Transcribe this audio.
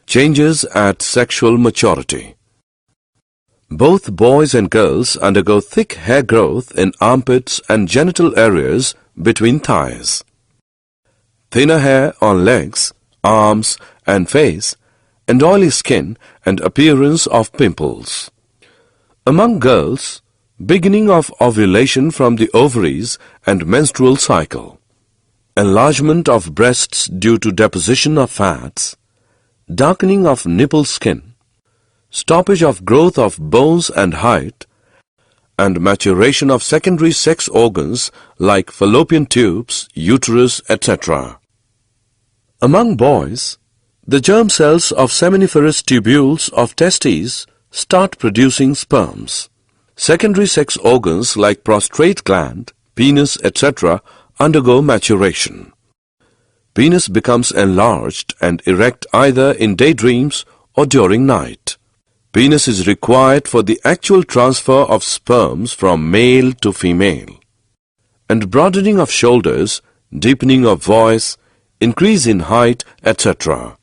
Changes at sexual maturity. Both boys and girls undergo thick hair growth in armpits and genital areas between thighs. Thinner hair on legs, arms and face, and oily skin and appearance of pimples. Among girls, beginning of ovulation from the ovaries and menstrual cycle. Enlargement of breasts due to deposition of fats. Darkening of nipple skin. Stoppage of growth of bones and height, and maturation of secondary sex organs like fallopian tubes, uterus, etc. Among boys, the germ cells of seminiferous tubules of testes start producing sperms. Secondary sex organs like prostate gland, penis, etc. undergo maturation. Penis becomes enlarged and erect either in daydreams or during night. Penis is required for the actual transfer of sperms from male to female. And broadening of shoulders, deepening of voice, increase in height, etc.